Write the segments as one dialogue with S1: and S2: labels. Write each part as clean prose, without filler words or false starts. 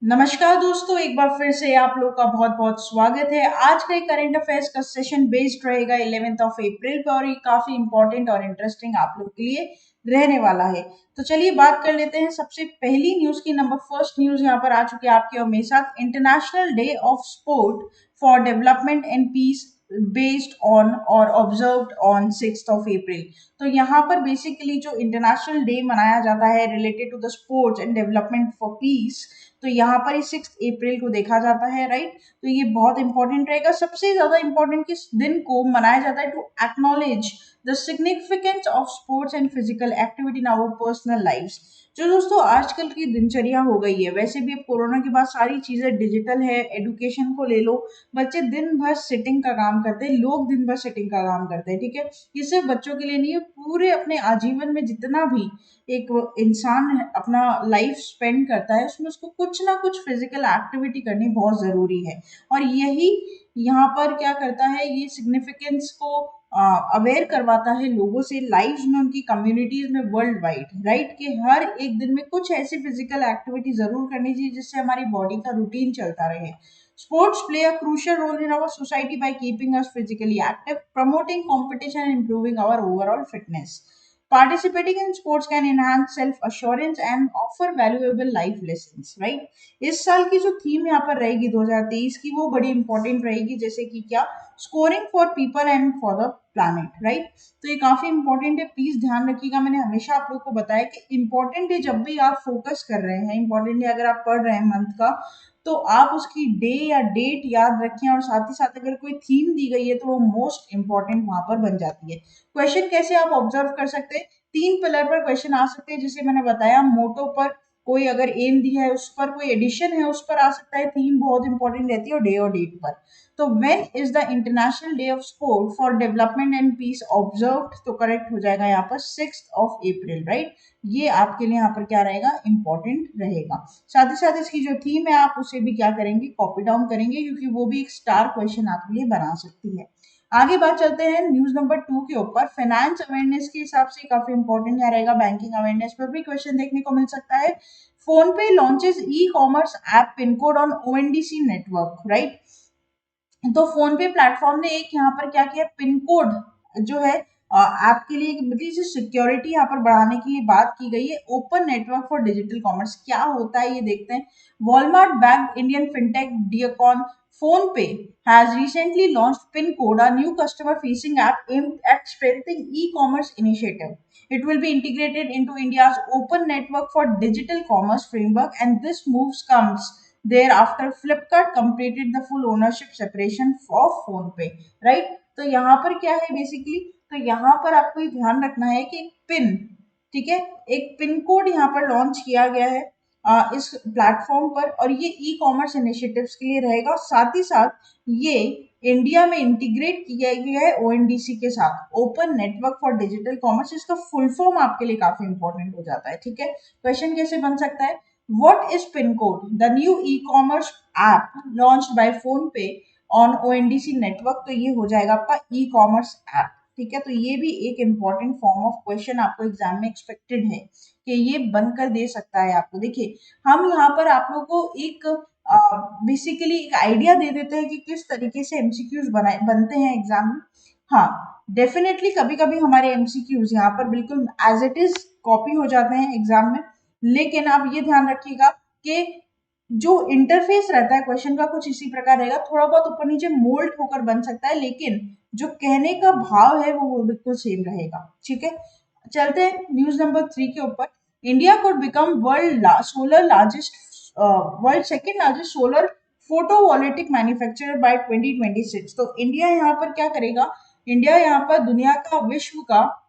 S1: नमस्कार दोस्तों, एक बार फिर से आप लोग का बहुत बहुत स्वागत है। आज का करंट अफेयर्स का सेशन बेस्ड रहेगा 11 अप्रैल पर और ये काफी इंपॉर्टेंट और इंटरेस्टिंग आप लोग के लिए रहने वाला है। तो चलिए बात कर लेते हैं सबसे पहली न्यूज की। नंबर फर्स्ट न्यूज यहाँ पर आ चुकी है आपके और मेरे साथ। International day of sport for development and peace based on और ऑब्जर्व्ड ऑन 6 अप्रैल। तो यहाँ पर बेसिकली जो इंटरनेशनल डे मनाया जाता है related to the sports and development for peace, तो यहाँ पर 6 अप्रैल को देखा जाता है, राइट। तो ये बहुत इंपॉर्टेंट रहेगा। सबसे ज्यादा इंपॉर्टेंट किस दिन को मनाया जाता है? To acknowledge the significance of sports and physical activity in our personal lives. जो दोस्तों आजकल की दिनचर्या हो गई है, वैसे भी अब कोरोना के बाद सारी चीजें डिजिटल है। एडुकेशन को ले लो, बच्चे दिन भर सिटिंग का काम करते हैं, लोग दिन भर सिटिंग का काम करते हैं, ठीक है। ये सिर्फ बच्चों के लिए नहीं है, पूरे अपने आजीवन में जितना भी एक इंसान अपना लाइफ स्पेंड करता है उसमें उसको कुछ ना कुछ फिजिकल एक्टिविटी करनी बहुत जरूरी है। और यही यहाँ पर क्या करता है, ये सिग्निफिकेंस को अवेयर करवाता है लोगों से, लाइव्स में, उनकी कम्युनिटीज में, वर्ल्ड वाइड, राइट। कि हर एक दिन में कुछ ऐसी फिजिकल एक्टिविटी जरूर करनी चाहिए जिससे हमारी बॉडी का रूटीन चलता रहे। Sports play a crucial role in our society by keeping us physically active, promoting competition, and improving our overall fitness. Participating in sports can enhance self-assurance and offer valuable life lessons, right? इस साल की जो theme यहाँ पर रहेगी 2023 की, वो बड़ी इंपॉर्टेंट रहेगी। जैसे कि क्या? Scoring for people and for the planet, right. तो ये काफी इंपॉर्टेंट है, प्लीज ध्यान रखिएगा। मैंने हमेशा आप लोग को बताया कि इंपॉर्टेंट है जब भी आप फोकस कर रहे हैं, इंपॉर्टेंट है अगर आप पढ़ रहे हैं मंथ का, तो आप उसकी डे या डेट याद रखें और साथ ही साथ अगर कोई थीम दी गई है तो वो मोस्ट इंपॉर्टेंट वहां पर बन जाती है। क्वेश्चन कैसे आप ऑब्जर्व कर सकते हैं? 3 पिलर पर क्वेश्चन आ सकते हैं, जिसे मैंने बताया। मोटो पर कोई अगर एम दी है, उस पर कोई एडिशन है उस पर आ सकता है। थीम बहुत इंपॉर्टेंट रहती है, और डेट पर। तो when is the international day of sport for development and peace observed? तो करेक्ट हो जाएगा यहाँ पर 6 अप्रैल, राइट। ये आपके लिए यहाँ पर क्या रहेगा? इंपॉर्टेंट रहेगा। साथ ही साथ इसकी जो थीम है आप उसे भी क्या करेंगे? कॉपी डाउन करेंगे, क्योंकि वो भी एक स्टार क्वेश्चन आपके लिए बना सकती है। आगे बात चलते हैं न्यूज नंबर 2 के ऊपर। फाइनेंस अवेयरनेस के हिसाब से काफी इंपॉर्टेंट यहाँ रहेगा। बैंकिंग अवेयरनेस पर भी क्वेश्चन देखने को मिल सकता है। फोन पे launches e commerce app pin code on ONDC network, right. तो फोन पे प्लेटफॉर्म ने एक यहाँ पर क्या किया? पिन कोड जो है ऐप के लिए, मतलब सिक्योरिटी यहाँ पर बढ़ाने के लिए बात की गई है। Open network for digital commerce क्या होता है ये देखते हैं। Walmart backed Indian fintech decacorn PhonePe has recently launched PinCode, a new customer-facing app aimed at strengthening e-commerce initiative. It will be integrated into India's open network for digital commerce framework, and this move comes thereafter Flipkart completed the full ownership separation of PhonePe, right? तो यहाँ पर क्या है basically? तो यहाँ पर आपको ये ध्यान रखना है कि एक पिन, ठीक है, एक पिन कोड यहाँ पर लॉन्च किया गया है इस प्लेटफॉर्म पर, और ये ई कॉमर्स इनिशिएटिव्स के लिए रहेगा। साथ ही साथ ये इंडिया में इंटीग्रेट किया गया है ओएनडीसी के साथ, open network for digital commerce. इसका फुल फॉर्म आपके लिए काफी इंपॉर्टेंट हो जाता है, ठीक है। क्वेश्चन कैसे बन सकता है? What is PinCode? The new e-commerce app launched by PhonePe on ONDC network। तो ये हो जाएगा आपका ई-कॉमर्स ऐप, ठीक है। तो ये भी एक इंपॉर्टेंट फॉर्म ऑफ क्वेश्चन आपको एग्जाम में एक्सपेक्टेड है कि ये बनकर दे सकता है आपको। देखिए, हम यहाँ पर आप लोगों को एक बेसिकली एक आइडिया दे देते हैं कि किस तरीके से एमसीक्यूज बनाए बनते हैं एग्जाम में। हाँ, डेफिनेटली कभी कभी हमारे एमसीक्यूज यहाँ पर बिल्कुल एज इट इज कॉपी हो जाते हैं एग्जाम में, लेकिन आप ये ध्यान रखिएगा कि जो इंटरफेस रहता है क्वेश्चन का कुछ इसी प्रकार रहेगा। थोड़ा बहुत ऊपर नीचे मोल्ड होकर बन सकता है, लेकिन जो कहने का भाव है वो बिल्कुल सेम रहेगा, ठीक है। चलते हैं न्यूज नंबर 3 के ऊपर। India could become world second largest solar photovoltaic manufacturer by 2026। तो इंडिया यहाँ पर क्या करेगा? इंडिया यहाँ पर दुनिया का, विश्व का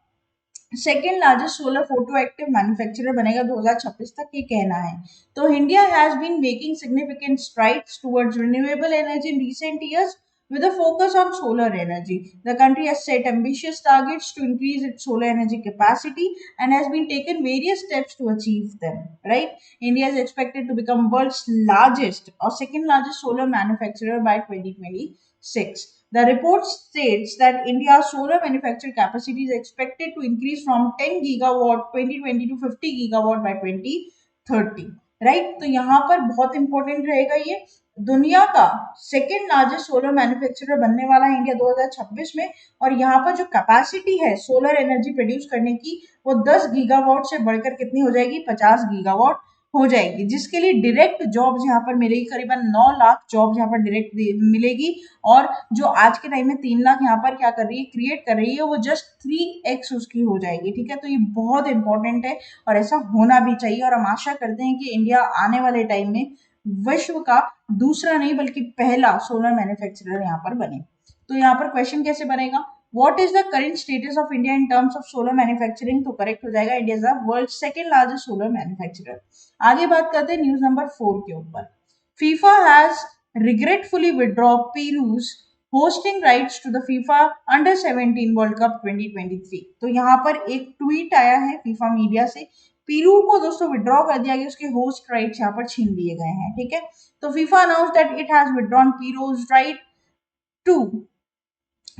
S1: second largest solar photo active manufacturer बनेगा 2026 तक, ये कहना है। तो India has been making significant strides towards renewable energy in recent years with a focus on solar energy. The country has set ambitious targets to increase its solar energy capacity and has been taken various steps to achieve them, right? India is expected to become world's largest or second largest solar manufacturer by 2026. The report states that India's solar manufacturing capacity is expected to increase from 10 gigawatt 2020 to 50 gigawatt by 2030. Right. तो यहाँ पर बहुत important रहेगा ये। दुनिया का second largest solar manufacturer बनने वाला है इंडिया 2026 में। और यहाँ पर जो कैपेसिटी है सोलर एनर्जी प्रोड्यूस करने की वो 10 गीगावाट से बढ़कर कितनी हो जाएगी, 50 गीगावाट हो जाएगी, जिसके लिए डायरेक्ट जॉब्स यहाँ पर मिलेगी, करीबन 9 लाख जॉब्स यहाँ पर डायरेक्ट मिलेगी। और जो आज के टाइम में 3 लाख यहाँ पर क्या कर रही है, क्रिएट कर रही है, वो जस्ट 3x उसकी हो जाएगी। ठीक है, तो ये बहुत इंपॉर्टेंट है और ऐसा होना भी चाहिए। और हम आशा करते हैं कि इंडिया आने वाले टाइम में विश्व का दूसरा नहीं बल्कि पहला सोलर मैन्युफैक्चरर यहाँ पर बने। तो यहाँ पर क्वेश्चन कैसे बनेगा, what is the current status of India in terms of solar manufacturing, तो करेक्ट हो जाएगा India is the world second largest solar manufacturer. आगे बात करते हैं न्यूज नंबर 4 के ऊपर। FIFA has regretfully withdraw Peru's hosting rights to the FIFA Under 17 World Cup 2023। तो यहाँ पर एक ट्वीट आया है फीफा मीडिया से, पीरू को दोस्तों विड्रॉ कर दिया गया, उसके होस्ट राइट्स यहाँ पर छीन लिए गए हैं। ठीक है, तो FIFA announce that it has withdrawn Peru's right to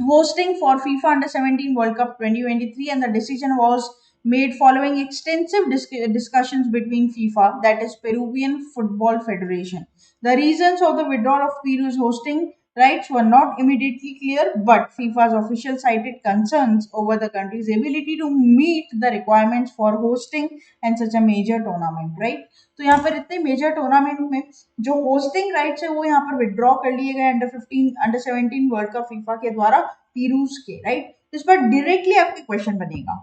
S1: hosting for FIFA Under 17 World Cup 2023, and the decision was made following extensive discussions between FIFA, that is Peruvian Football Federation. The reasons of the withdrawal of Peru's hosting rights were not immediately clear, but FIFA's official cited concerns over the country's ability to meet the requirements for hosting and such a major tournament, right? तो यहाँ पर इतने major tournament में जो hosting rights है वो यहाँ पर विड्रॉ कर लिए गए under 15 under 17 world cup FIFA के द्वारा पीरूस के, राइट। इस पर डायरेक्टली आपके क्वेश्चन बनेगा,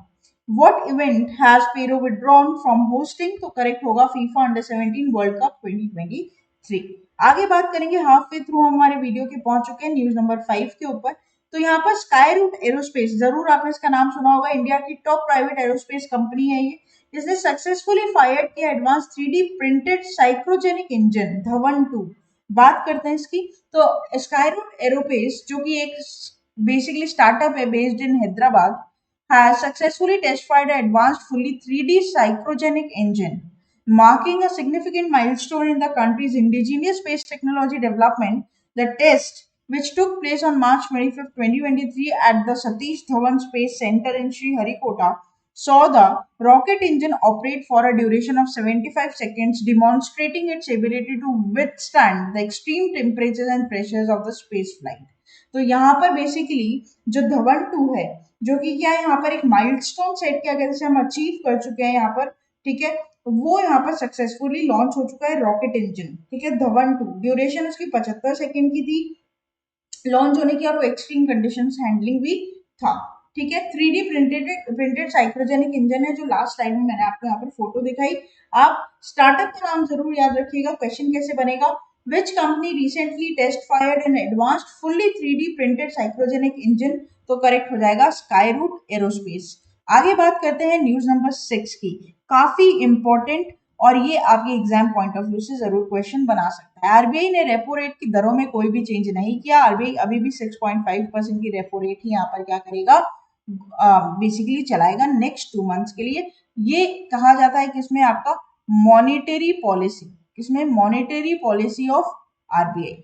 S1: what event has Peru withdrawn from hosting, तो करेक्ट होगा फीफा अंडर 17 वर्ल्ड कप 2023। आगे बात करेंगे, हाफ वे थ्रू हमारे वीडियो के पहुंच चुके हैं न्यूज नंबर 5 के ऊपर। तो यहाँ पर स्काई रूट एरोस्पेस, जरूर आपने इसका नाम सुना होगा, इंडिया की टॉप प्राइवेट एरोस्पेस कंपनी है ये। इसने सक्सेसफुली फायर्ड किया advance 3D printed cryogenic engine Dhawan 2। बात करते हैं इसकी, तो स्काई रूट एरोस्पेस जो कि एक बेसिकली स्टार्टअप है based in Hyderabad, has successfully testified an advanced fully 3D cryogenic engine, marking a significant milestone in the country's indigenous space technology development. The test, which took place on March 25, 2023 at the Satish Dhawan Space Center in Sriharikota, saw the rocket engine operate for a duration of 75 seconds, demonstrating its ability to withstand the extreme temperatures and pressures of the space flight. तो यहाँ पर basically जो धवन 2 है, जो कि क्या है, यहाँ पर एक माइलस्टोन सेट किया गया जिसे हम अचीव कर चुके हैं यहाँ पर। ठीक है, वो यहाँ पर सक्सेसफुली लॉन्च हो चुका है रॉकेट इंजन। ठीक है, धवन 2 ड्यूरेशन उसकी 75 सेकेंड की थी लॉन्च होने की, और वो एक्सट्रीम कंडीशंस हैंडलिंग भी था। ठीक है, 3D प्रिंटेड साइक्रोजेनिक इंजन है, जो लास्ट टाइम में मैंने आपको यहाँ पर फोटो दिखाई। आप स्टार्टअप का नाम जरूर याद रखिएगा। क्वेश्चन कैसे बनेगा, which company recently test fired an advanced fully 3D printed cryogenic engine, तो करेक्ट हो जाएगा स्काई रूट एरोस्पेस। आगे बात करते हैं न्यूज नंबर 6 की, काफी इंपॉर्टेंट और ये आपके एग्जाम पॉइंट ऑफ व्यू से जरूर क्वेश्चन बना सकता है। आरबीआई ने रेपो रेट की दरों में कोई भी चेंज नहीं किया। आरबीआई अभी भी 6.5% की रेपो रेट ही यहाँ पर क्या करेगा, बेसिकली चलाएगा नेक्स्ट 2 मंथ्स के लिए। ये कहा जाता है कि इसमें आपका मॉनेटरी पॉलिसी, इसमें मॉनेटरी पॉलिसी ऑफ आरबीआई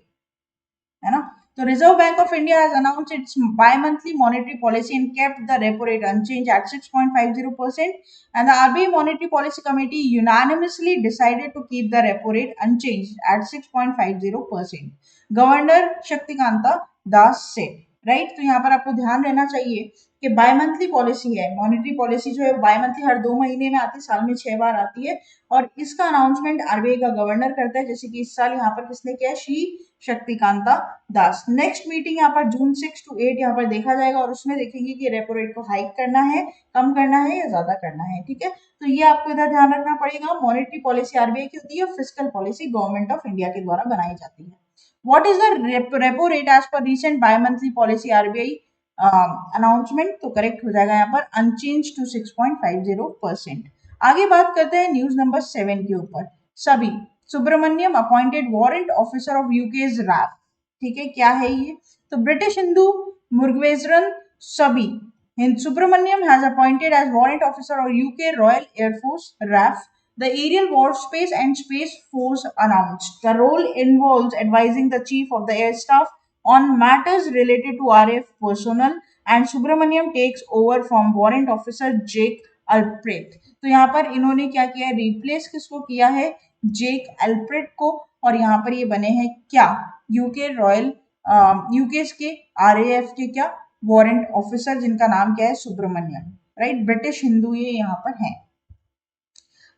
S1: है ना। तो reserve bank of India has announced its bi-monthly monetary policy and kept the repo rate unchanged at 6.50%, and the RBI Monetary Policy Committee unanimously decided to keep the repo rate unchanged at 6.50%, governor Shaktikanta Das said, right. तो यहाँ पर आपको ध्यान रहना चाहिए कि bye monthly policy है, monetary policy जो है बाय मंथली हर 2 महीने में आती है, साल में 6 बार आती है, और इसका अनाउंसमेंट आरबीआई का गवर्नर करता है, जैसे कि इस साल यहाँ पर किसने किया, श्री शक्तिकांता दास। नेक्स्ट मीटिंग यहाँ पर जून 6 to 8 यहाँ पर देखा जाएगा, और उसमें देखेंगे कि रेपो रेट को हाइक करना है, कम करना है या ज्यादा करना है। ठीक है, तो ये आपको इधर ध्यान रखना पड़ेगा। मॉनेटरी पॉलिसी आरबीआई की होती है, fiscal policy government of India के द्वारा बनाई जाती है। What is the repo rate as per recent bi-monthly policy RBI announcement, तो करेक्ट हो जाएगा यहाँ पर अनचेंज टू 6.50%। आगे बात करते हैं न्यूज नंबर 7 के ऊपर। सभी Subramaniam appointed warrant officer of UK's RAF. ठीक है, क्या है ये, तो ब्रिटिश हिंदू मुरुगेजरन सभी Subramaniam has appointed as warrant officer of UK Royal Air Force RAF the Aerial Warspace and Space Force announced. The role involves advising the Chief of the Air Staff on matters related to RAF personnel, and Subramaniam takes over from Warrant Officer Jake Alpreet. तो यहाँ पर इन्होंने क्या किया है, replace किसको किया है, जेक एल्फ्रेड को, और यहाँ पर ये बने हैं क्या, यूके रॉयल यूके के आरएएफ के क्या वारंट ऑफिसर, जिनका नाम क्या है, सुब्रमण्यम, राइट, ब्रिटिश हिंदू ये यहाँ पर हैं।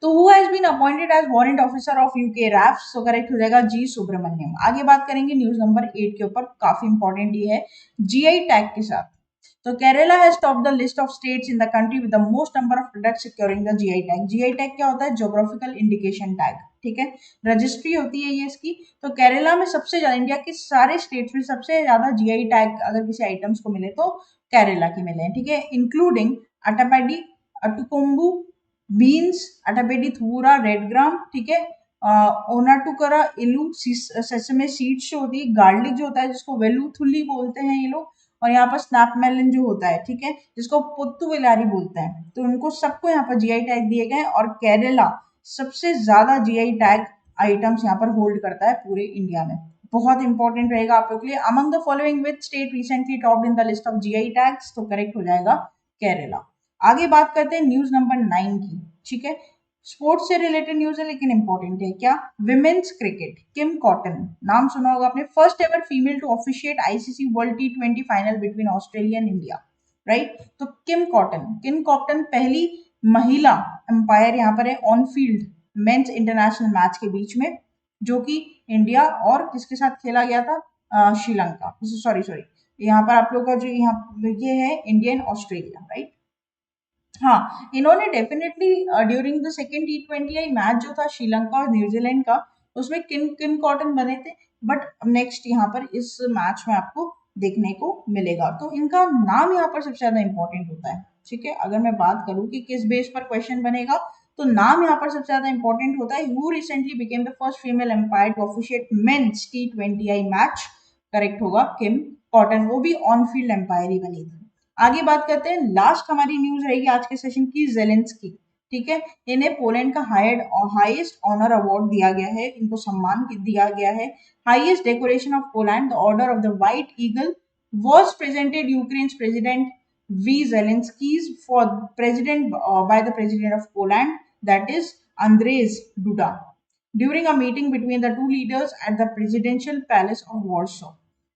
S1: तो who has been appointed as warrant officer of UK RAF's, तो करेक्ट हो जाएगा जी सुब्रमण्यम। आगे बात करेंगे न्यूज नंबर 8 के ऊपर, काफी इंपॉर्टेंट ये है जीआई टैग के साथ। तो Kerala has top the list of states in the country with the most number of products securing the GI tag. GI tag क्या होता है, ज्योग्राफिकल इंडिकेशन टैग, ठीक है, रजिस्ट्री होती है ये इसकी। तो केरला में सबसे ज्यादा, इंडिया के सारे स्टेट्स में सबसे ज्यादा जीआई टैग अगर किसी आइटम्स को मिले तो केरला के मिले हैं, ठीक है, इंक्लूडिंग अटापैडी, अटुकोम्बू, बीन्स, अटापेडी थूरा, रेड ग्राम, ठीक है, ओनाटुकरा इलू, सेसमे सीड्स जो होती है, गार्लिक जो होता है जिसको वेलुथुली बोलते हैं ये लोग, और यहाँ पर स्नैप मेलन जो होता है, ठीक है, जिसको पुत्तु वेलारी बोलते हैं, तो उनको सबको यहाँ पर जीआई टैग दिए गए हैं। और केरला सबसे ज्यादा जीआई टैग आइटम्स यहाँ पर होल्ड करता है पूरे इंडिया में। बहुत इंपॉर्टेंट रहेगा आप लोग के लिए। Among the following which state recently topped in the list of GI tags, तो करेक्ट हो जाएगा केरला। आगे बात करते हैं न्यूज नंबर 9 की, ठीक है, स्पोर्ट्स से रिलेटेड न्यूज है लेकिन इंपॉर्टेंट है क्या, विमेन्स क्रिकेट, किम कॉटन, नाम सुना होगा आपने, first ever female to officiate ICC world टी20 final between Australia and India, right. तो किम कॉटन पहली महिला अंपायर यहाँ पर है on field men's international match के बीच में, जो कि इंडिया और किसके साथ खेला गया था, श्रीलंका, सॉरी यहाँ पर आप लोग का जो यहाँ ये है इंडियन ऑस्ट्रेलिया, राइट। हाँ, इन्होंने definitely during the second T20 match जो था श्रीलंका और न्यूजीलैंड का, उसमें किम कॉटन बने थे, बट नेक्स्ट यहाँ पर इस मैच में आपको देखने को मिलेगा। तो इनका नाम यहाँ पर सबसे ज्यादा इंपॉर्टेंट होता है, ठीक है। अगर मैं बात करूँ कि किस बेस पर क्वेश्चन बनेगा, तो नाम यहाँ पर सबसे ज्यादा इंपॉर्टेंट होता है। Who recently became the first female umpire to officiate men's टी20 मैच, करेक्ट होगा किम कॉटन, वो भी ऑन फील्ड एम्पायर ही बनी थी। आगे बात करते हैं, लास्ट हमारी न्यूज रहेगी आज के सेशन की, जेलेंस्की, ठीक है, इन्हें पोलैंड का हाईएस्ट ऑनर अवार्ड दिया गया है, इनको सम्मान दिया गया है, highest decoration of Poland, the order of the white eagle was presented Ukraine's president V. Zelensky for by the president of Poland, that is Andrzej Duda, during a meeting between the two leaders at the presidential palace of Warsaw।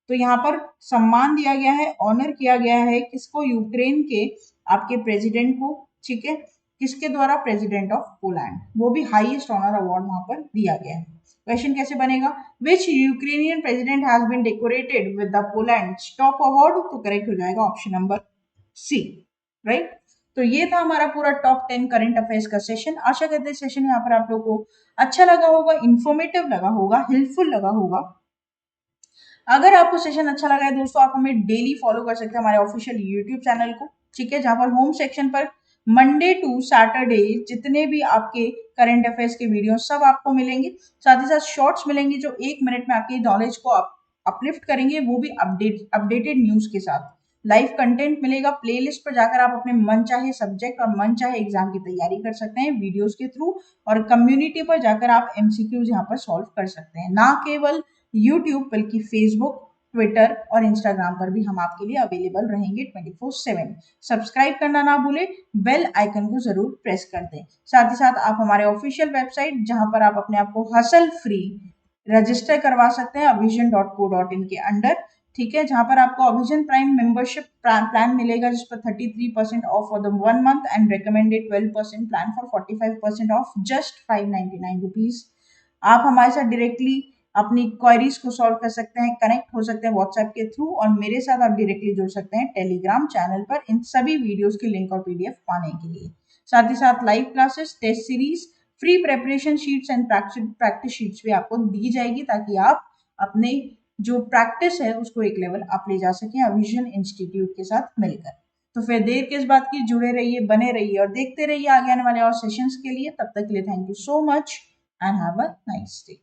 S1: तो यहाँ पर सम्मान दिया गया है, honour किया गया है किसको, यूक्रेन के आपके प्रेसिडेंट को, ठीक है, किसके द्वारा, प्रेसिडेंट ऑफ पोलैंड, वो भी हाईएस्ट ऑनर अवार्ड वहां पर दिया गया है। क्वेश्चन कैसे बनेगा, which Ukrainian president has been decorated with the Poland top award, तो करेक्ट हो जाएगा ऑप्शन नंबर सी, राइट। तो ये था हमारा पूरा टॉप 10 करंट अफेयर्स का सेशन। आशा करते हैं सेशन यहाँ पर आप लोगों को अच्छा लगा होगा, इंफॉर्मेटिव लगा होगा, हेल्पफुल लगा होगा। अगर आपको सेशन अच्छा लगा है दोस्तों, आप हमें डेली फॉलो कर सकते हैं हमारे ऑफिशियल यूट्यूब चैनल को, ठीक है, जहां पर होम सेक्शन पर मंडे टू सैटरडे जितने भी आपके करंट अफेयर्स के वीडियो सब आपको मिलेंगे, साथ ही साथ शॉर्ट्स मिलेंगे जो 1 मिनट में आपकी नॉलेज को अपलिफ्ट करेंगे, वो भी अपडेटेड न्यूज के साथ। लाइव कंटेंट मिलेगा, प्लेलिस्ट पर जाकर आप अपने मन चाहे सब्जेक्ट और मन चाहे एग्जाम की तैयारी कर सकते हैं वीडियोस के थ्रू, और कम्युनिटी पर जाकर आप एमसीक्यूज यहाँ पर सॉल्व कर सकते हैं। ना केवल यूट्यूब बल्कि फेसबुक, ट्विटर और इंस्टाग्राम पर भी हम आपके लिए अवेलेबल रहेंगे 24/7। सब्सक्राइब करना ना भूलें, बेल आइकन को जरूर प्रेस कर दें। साथ ही साथ आप हमारे ऑफिशियल वेबसाइट जहां पर आप अपने आप को हसल फ्री रजिस्टर करवा सकते हैं avision.co.in के अंडर, ठीक है, जहां पर आपको अविजन प्राइम मेंबरशिप प्लान मिलेगा जिस पर 33% of for the 1 month and recommended 12% plan for 45% of just 599 rupees. आप हमारे साथ डायरेक्टली अपनी क्वेरीज को सॉल्व कर सकते हैं, कनेक्ट हो सकते हैं व्हाट्सएप के थ्रू, और मेरे साथ आप डायरेक्टली जुड़ सकते हैं टेलीग्राम चैनल पर इन सभी वीडियोस की लिंक और पीडीएफ पाने के लिए। साथ ही साथ live classes, test series, free preparation sheets and practice sheets भी आपको दी जाएगी, ताकि आप अपने जो प्रैक्टिस है उसको एक लेवल आप ले जा सकें अविजन इंस्टीट्यूट के साथ मिलकर। तो फिर देर किस बात की, जुड़े रहिए, बने रहिए और देखते रहिए आगे आने वाले और सेशंस के लिए। तब तक के लिए thank you so much and have a nice day.